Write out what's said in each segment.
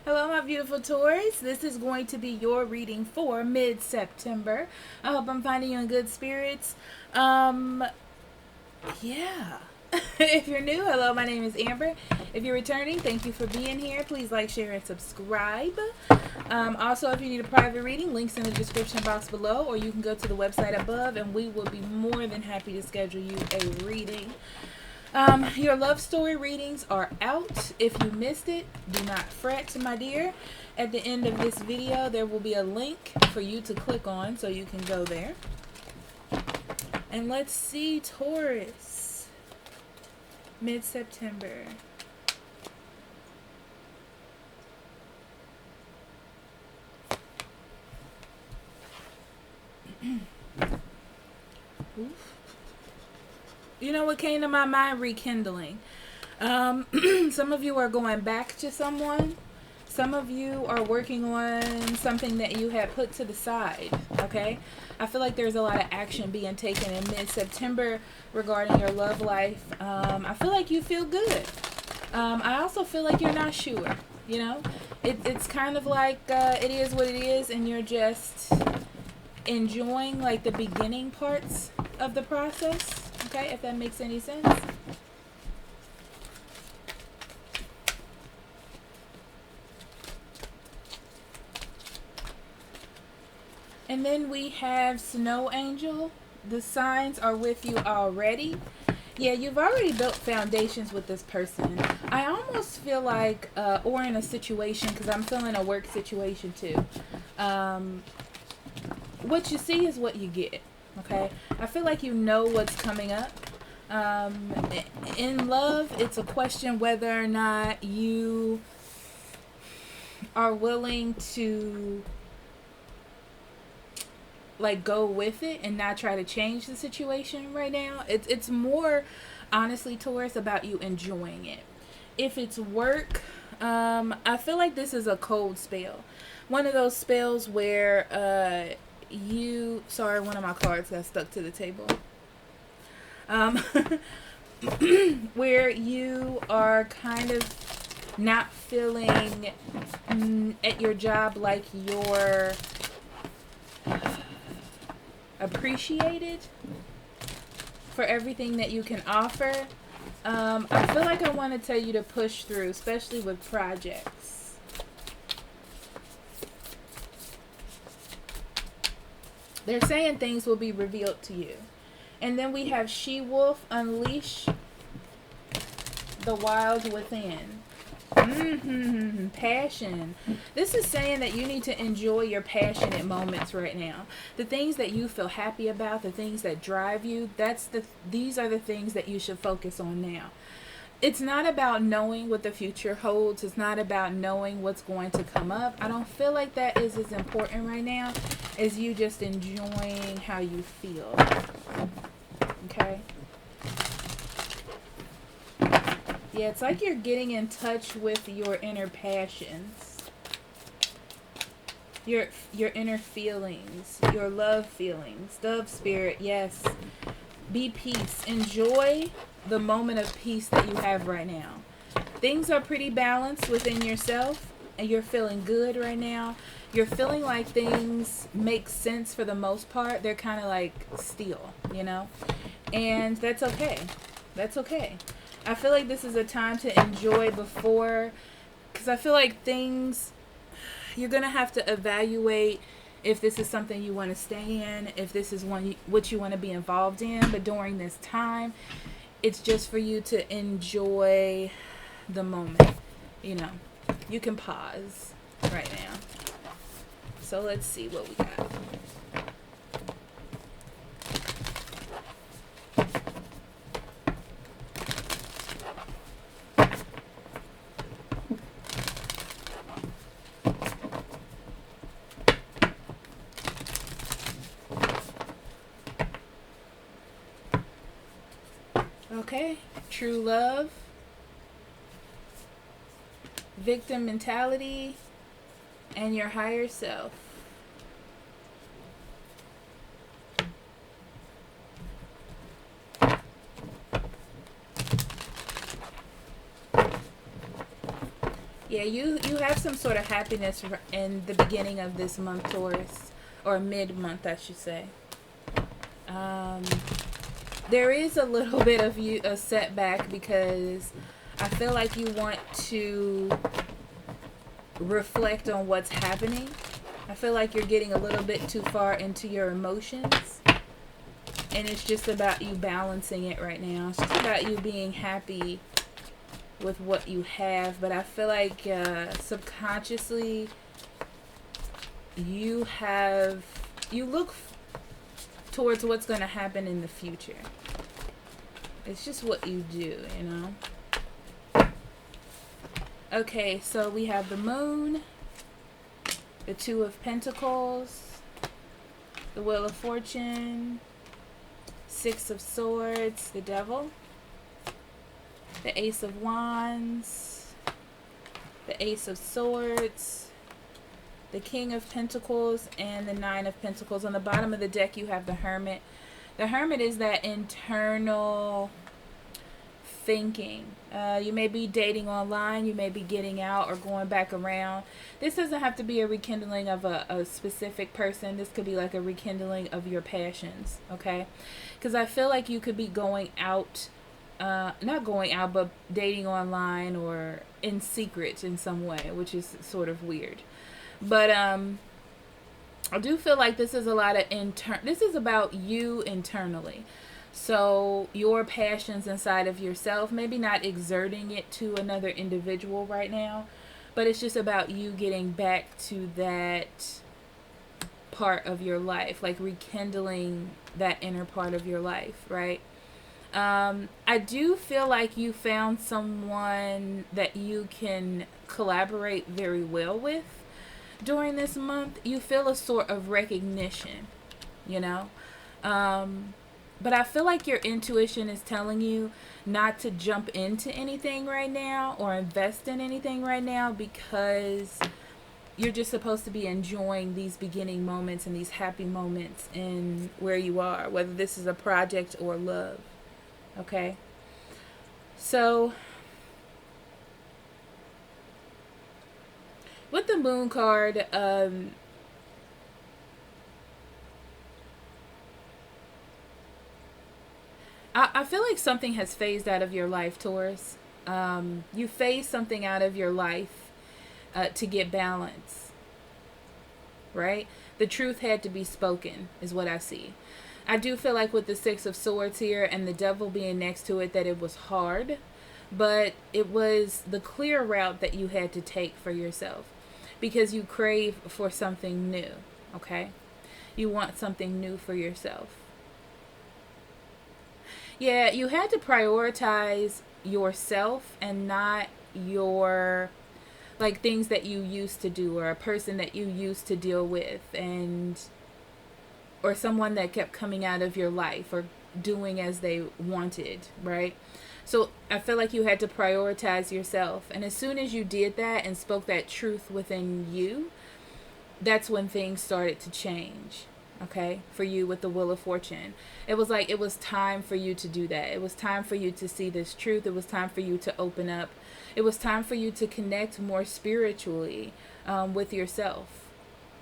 Hello, my beautiful Taurus. This is going to be your reading for mid-September. I hope I'm finding you in good spirits. Yeah. If you're new, hello, my name is Amber. If you're returning, thank you for being here. Please like, share, and subscribe. Also, if you need a private reading, links in the description box below, or you can go to the website above, and we will be more than happy to schedule you a reading. Your love story readings are out. If you missed it, do not fret, my dear. At the end of this video, there will be a link for you to click on so you can go there. And let's see, Taurus, mid-September. Oof. You know what came to my mind? Rekindling. Some of you are going back to someone. Some of you are working on something that you had put to the side. Okay? I feel like there's a lot of action being taken in mid-September regarding your love life. I feel like you feel good. I also feel like you're not sure. You know? It's kind of like it is what it is, and you're just enjoying like the beginning parts of the process. Okay, if that makes any sense. And then we have Snow Angel. The signs are with you already. Yeah, you've already built foundations with this person. I almost feel like, or in a situation, because I'm feeling a work situation too. What you see is what you get. Okay, I feel like you know what's coming up. In love, it's a question whether or not you are willing to like go with it and not try to change the situation right now. It's more, honestly, Taurus, about you enjoying it. If it's work, I feel like this is a cold spell. One of those spells where sorry, one of my cards got stuck to the table. Where you are kind of not feeling at your job like you're appreciated for everything that you can offer. I feel like I want to tell you to push through, especially with projects. They're saying things will be revealed to you. And then we have She-Wolf, unleash the wild within. Passion. This is saying that you need to enjoy your passionate moments right now. The things that you feel happy about, the things that drive you, these are the things that you should focus on now. It's not about knowing what the future holds. It's not about knowing what's going to come up. I don't feel like that is as important right now as you just enjoying how you feel. Okay? Yeah, it's like you're getting in touch with your inner passions. Your inner feelings. Your love feelings. Dove spirit, yes. Be peace. Enjoy the moment of peace that you have right now. Things are pretty balanced within yourself, and you're feeling good right now. You're feeling like things make sense for the most part. They're kind of like steel, you know? And that's okay. That's okay. I feel like this is a time to enjoy before, because I feel like things, you're going to have to evaluate if this is something you want to stay in, if this is what you want to be involved in. But during this time, it's just for you to enjoy the moment. You know, you can pause right now. So let's see what we got. Okay, true love, victim mentality, and your higher self. Yeah, you have some sort of happiness in the beginning of this month, Taurus, or mid-month, I should say. Um, there is a little bit of a setback because I feel like you want to reflect on what's happening. I feel like you're getting a little bit too far into your emotions, and it's just about you balancing it right now. It's just about you being happy with what you have, but I feel like subconsciously you look towards what's going to happen in the future. It's just what you do, you know. Okay, so we have the moon, the Two of Pentacles, the Wheel of Fortune, Six of Swords, the Devil, the Ace of Wands, the Ace of Swords, the King of Pentacles, and the Nine of Pentacles. On the bottom of the deck, you have the Hermit. The Hermit is that internal thinking. You may be dating online, you may be getting out or going back around. This doesn't have to be a rekindling of a specific person. This could be like a rekindling of your passions, okay? Because I feel like you could be going out, not going out, but dating online or in secret in some way, which is sort of weird. But I do feel like this is a lot of this is about you internally. So your passions inside of yourself, maybe not exerting it to another individual right now, but it's just about you getting back to that part of your life, like rekindling that inner part of your life, right? I do feel like you found someone that you can collaborate very well with during this month. You feel a sort of recognition, you know? But I feel like your intuition is telling you not to jump into anything right now or invest in anything right now, because you're just supposed to be enjoying these beginning moments and these happy moments in where you are, whether this is a project or love. Okay? So with the Moon card, I feel like something has phased out of your life, Taurus. You phased something out of your life to get balance, right? The truth had to be spoken, is what I see. I do feel like with the Six of Swords here and the Devil being next to it, that it was hard, but it was the clear route that you had to take for yourself, because you crave for something new, okay? You want something new for yourself. Yeah, you had to prioritize yourself and not your, like, things that you used to do or a person that you used to deal with, and or someone that kept coming out of your life or doing as they wanted, right? So I feel like you had to prioritize yourself. And as soon as you did that and spoke that truth within you, that's when things started to change. Okay, for you with the Wheel of Fortune, it was like it was time for you to do that. It was time for you to see this truth. It was time for you to open up. It was time for you to connect more spiritually with yourself.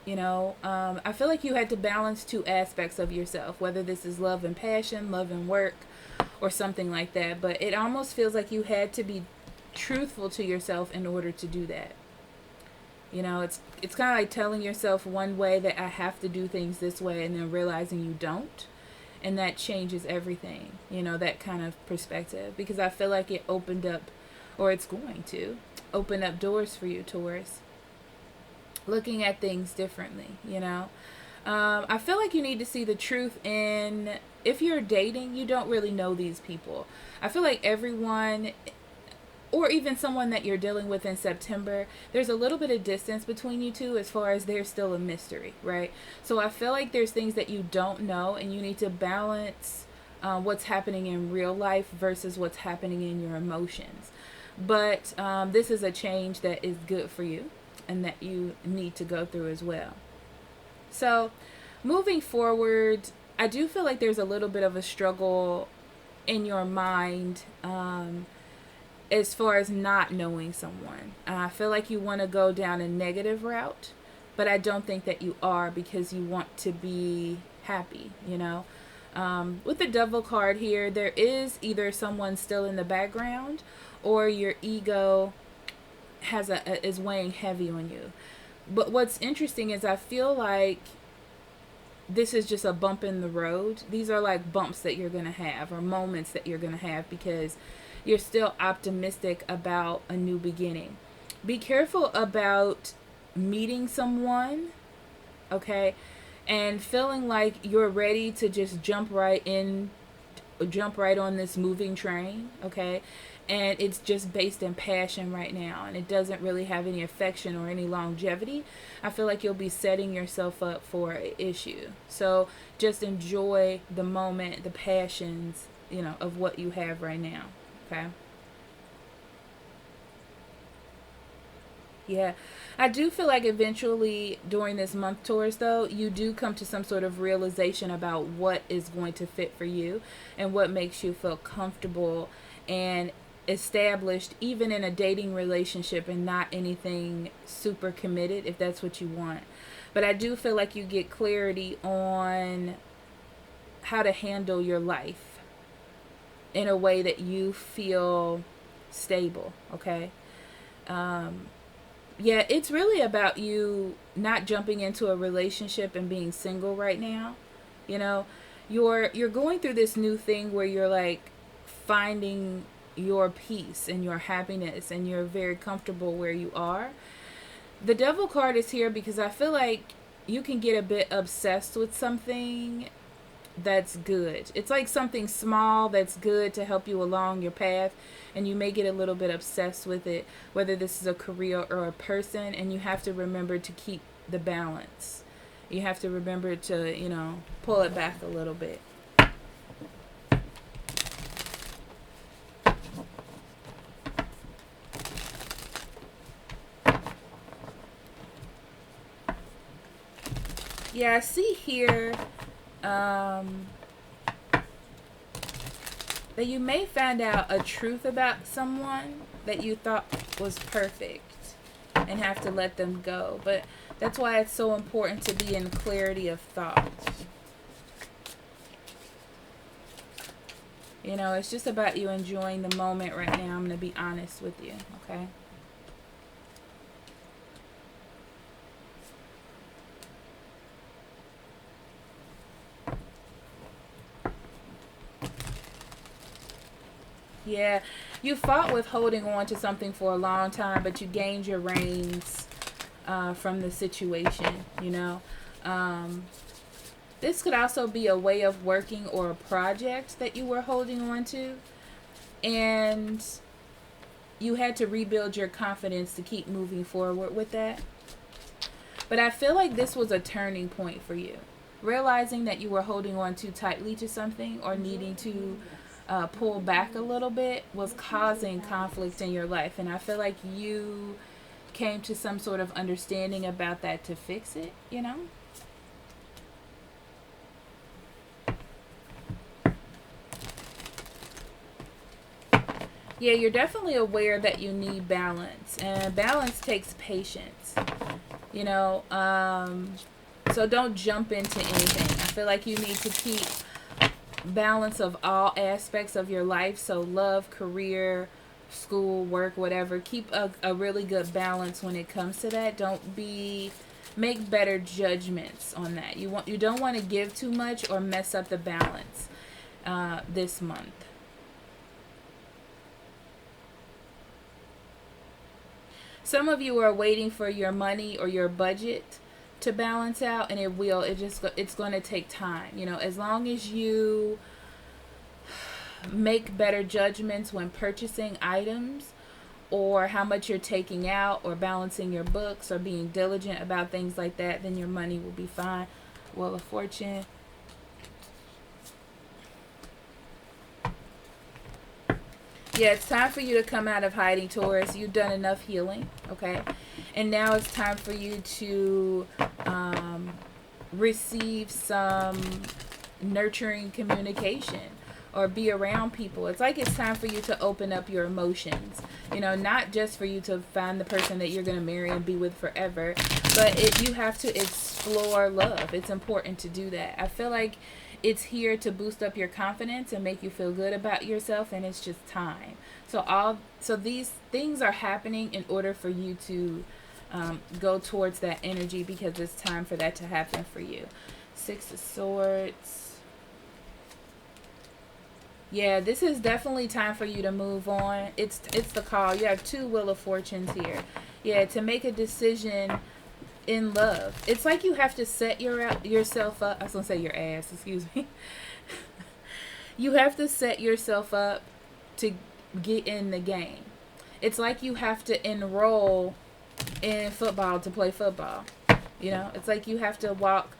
You know, I feel like you had to balance two aspects of yourself, whether this is love and passion, love and work, or something like that. But it almost feels like you had to be truthful to yourself in order to do that. You know, it's kind of like telling yourself one way that I have to do things this way, and then realizing you don't. And that changes everything, you know, that kind of perspective. Because I feel like it opened up, or it's going to open up doors for you, Taurus. Looking at things differently, you know. I feel like you need to see the truth in, if you're dating, you don't really know these people. I feel like everyone, or even someone that you're dealing with in September, there's a little bit of distance between you two as far as there's still a mystery, right? So I feel like there's things that you don't know, and you need to balance what's happening in real life versus what's happening in your emotions. But this is a change that is good for you and that you need to go through as well. So moving forward, I do feel like there's a little bit of a struggle in your mind. as far as not knowing someone. I feel like you want to go down a negative route, but I don't think that you are, because you want to be happy, you know. With the Devil card here, there is either someone still in the background, or your ego is weighing heavy on you. But what's interesting is I feel like this is just a bump in the road. These are like bumps that you're going to have, or moments that you're going to have, because you're still optimistic about a new beginning. Be careful about meeting someone, okay, and feeling like you're ready to just jump right on this moving train, okay, and it's just based in passion right now, and it doesn't really have any affection or any longevity. I feel like you'll be setting yourself up for an issue. So just enjoy the moment, the passions, you know, of what you have right now. Okay. Yeah. I do feel like eventually during this month, Taurus, though, you do come to some sort of realization about what is going to fit for you and what makes you feel comfortable and established, even in a dating relationship, and not anything super committed, if that's what you want. But I do feel like you get clarity on how to handle your life in a way that you feel stable, okay? Yeah, it's really about you not jumping into a relationship and being single right now. You know, you're going through this new thing where you're like finding your peace and your happiness, and you're very comfortable where you are. The Devil card is here because I feel like you can get a bit obsessed with something that's good. It's like something small that's good to help you along your path, and you may get a little bit obsessed with it, whether this is a career or a person, and you have to remember to keep the balance. You have to remember to, you know, pull it back a little bit. Yeah, I see here that you may find out a truth about someone that you thought was perfect and have to let them go. But that's why it's so important to be in clarity of thought. You know, it's just about you enjoying the moment right now. I'm going to be honest with you, okay? Yeah, you fought with holding on to something for a long time, but you gained your reins from the situation, you know. This could also be a way of working or a project that you were holding on to, and you had to rebuild your confidence to keep moving forward with that. But I feel like this was a turning point for you. Realizing that you were holding on too tightly to something, or needing to pull back a little bit, was causing conflict in your life. And I feel like you came to some sort of understanding about that to fix it, you know? Yeah, you're definitely aware that you need balance, and balance takes patience, you know? So don't jump into anything. I feel like you need to keep balance of all aspects of your life. So love, career, school, work, whatever. Keep a really good balance when it comes to that. Make better judgments on that. You don't want to give too much or mess up the balance this month. Some of you are waiting for your money or your budget to balance out, and it will. It's going to take time. You know, as long as you make better judgments when purchasing items, or how much you're taking out, or balancing your books, or being diligent about things like that, then your money will be fine. Wheel of Fortune. Yeah, it's time for you to come out of hiding, Taurus. You've done enough healing, okay? And now it's time for you to receive some nurturing communication, or be around people. It's like it's time for you to open up your emotions. You know, not just for you to find the person that you're going to marry and be with forever, but you have to explore love. It's important to do that. I feel like it's here to boost up your confidence and make you feel good about yourself, and it's just time. So these things are happening in order for you to go towards that energy, because it's time for that to happen for you. Six of Swords. Yeah, this is definitely time for you to move on. It's the call. You have 2 Wheel of Fortunes here. Yeah, to make a decision in love. It's like you have to set yourself up. I was going to say your ass, excuse me. You have to set yourself up to get in the game. It's like you have to enroll in football to play football. You know, it's like you have to walk.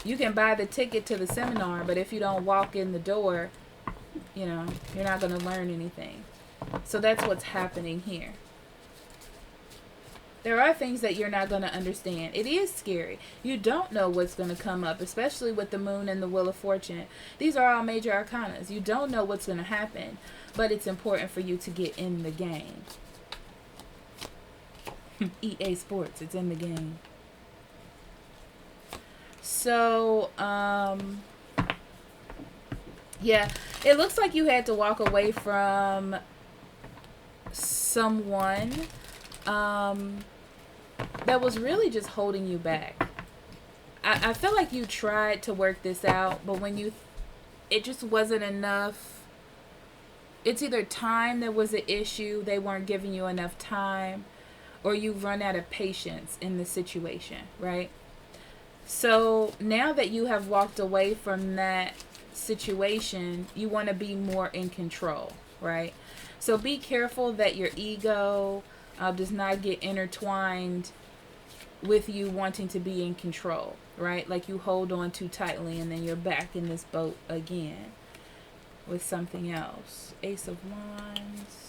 You can buy the ticket to the seminar, but if you don't walk in the door, you know, you're not going to learn anything. So that's what's happening here. There are things that you're not going to understand. It is scary. You don't know what's going to come up, especially with the Moon and the Wheel of Fortune. These are all major arcanas. You don't know what's going to happen, but it's important for you to get in the game. EA Sports, it's in the game. So, yeah, it looks like you had to walk away from someone that was really just holding you back. I feel like you tried to work this out, but it just wasn't enough. It's either time that was the issue, they weren't giving you enough time, or you've run out of patience in the situation, right? So now that you have walked away from that situation, you want to be more in control, right? So be careful that your ego does not get intertwined with you wanting to be in control, right? Like you hold on too tightly and then you're back in this boat again with something else. Ace of Wands.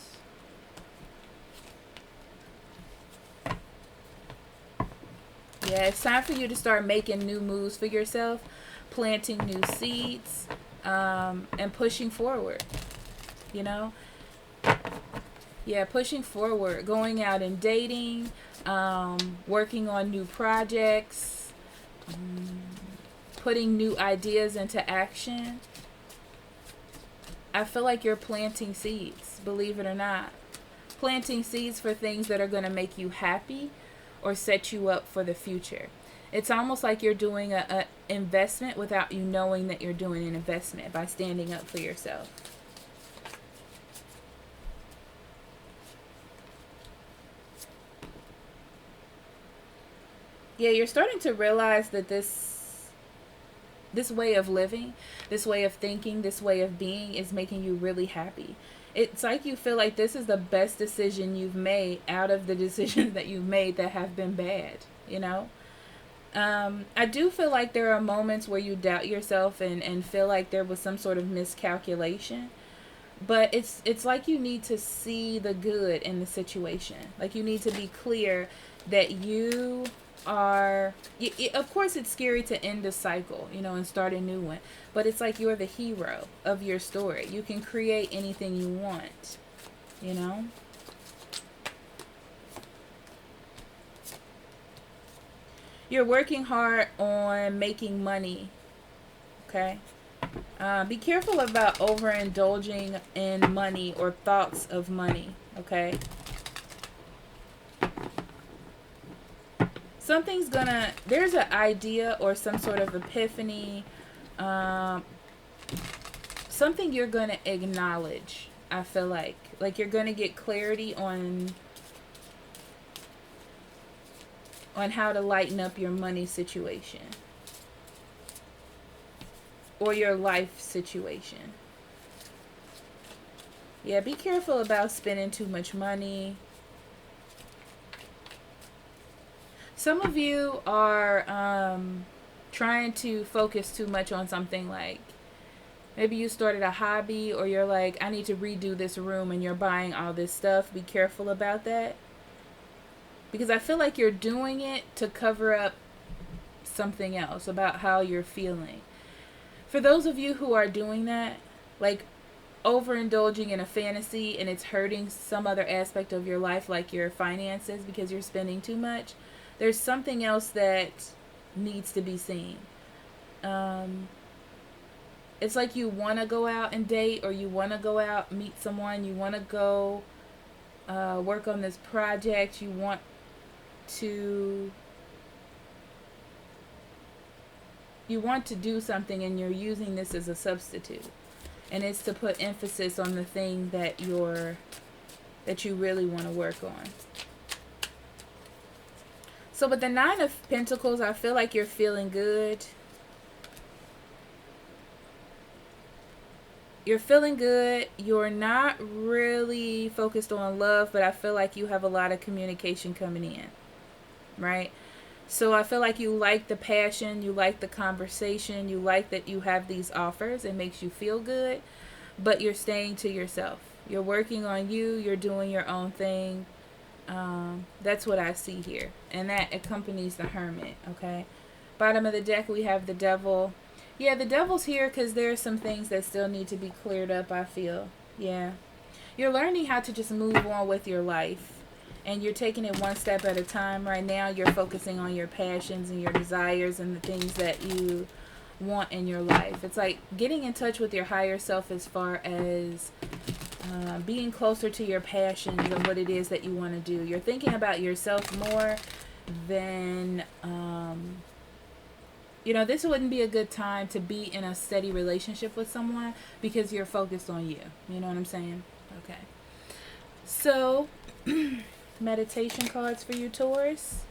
Yeah, it's time for you to start making new moves for yourself, planting new seeds, and pushing forward, you know? Yeah, pushing forward, going out and dating, working on new projects, putting new ideas into action. I feel like you're planting seeds, believe it or not. Planting seeds for things that are going to make you happy or set you up for the future. It's almost like you're doing an investment without you knowing that you're doing an investment by standing up for yourself. Yeah, you're starting to realize that this way of living, this way of thinking, this way of being is making you really happy. It's like you feel like this is the best decision you've made out of the decisions that you've made that have been bad, you know? I do feel like there are moments where you doubt yourself and feel like there was some sort of miscalculation. But it's like you need to see the good in the situation. Like you need to be clear that you are... of course, it's scary to end a cycle, you know, and start a new one. But it's like you're the hero of your story. You can create anything you want, you know? You're working hard on making money, okay? Be careful about overindulging in money or thoughts of money, okay? There's an idea or some sort of epiphany, something you're gonna acknowledge, I feel like. Like you're gonna get clarity on how to lighten up your money situation. Or your life situation. Yeah, be careful about spending too much money. Some of you are trying to focus too much on something, like maybe you started a hobby, or you're like, I need to redo this room, and you're buying all this stuff. Be careful about that. Because I feel like you're doing it to cover up something else about how you're feeling. For those of you who are doing that, like overindulging in a fantasy and it's hurting some other aspect of your life, like your finances, because you're spending too much, there's something else that needs to be seen. It's like you want to go out and date, or you want to go out, meet someone, you want to go work on this project, you want to do something, and you're using this as a substitute. And it's to put emphasis on the thing that you really want to work on. So with the Nine of Pentacles, I feel like you're feeling good. You're feeling good. You're not really focused on love, but I feel like you have a lot of communication coming in, right? So I feel like you like the passion, you like the conversation, you like that you have these offers. It makes you feel good, but you're staying to yourself. You're working on you. You're doing your own thing. That's what I see here. And that accompanies the Hermit, okay? Bottom of the deck, we have the Devil. Yeah, the Devil's here because there are some things that still need to be cleared up, I feel. Yeah. You're learning how to just move on with your life. And you're taking it one step at a time. Right now, you're focusing on your passions and your desires and the things that you want in your life. It's like getting in touch with your higher self as far as being closer to your passions and what it is that you want to do. You're thinking about yourself more than, this wouldn't be a good time to be in a steady relationship with someone because you're focused on you. You know what I'm saying? Okay. So... meditation cards for you, Taurus.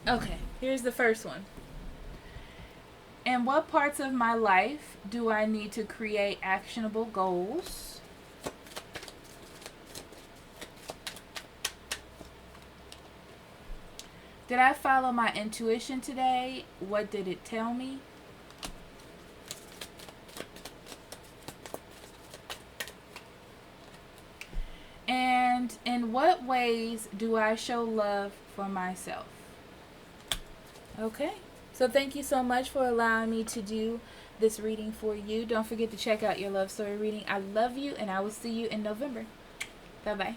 Okay, here's the first one. In what parts of my life do I need to create actionable goals? Did I follow my intuition today? What did it tell me? And in what ways do I show love for myself? Okay. So thank you so much for allowing me to do this reading for you. Don't forget to check out your love story reading. I love you, and I will see you in November. Bye-bye.